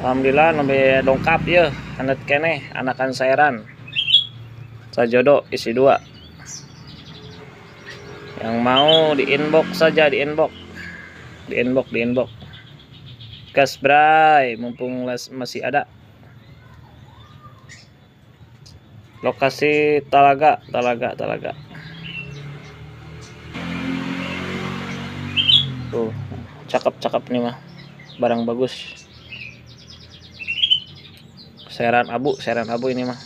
Alhamdulillah lebih lengkap ya, anet kene anakan sairan sajodo isi 2. Yang mau di inbox saja, di inbox gas bray, mumpung masih ada. Lokasi Talaga. Tuh, cakep nih mah, barang bagus. Sairan abu ini mah.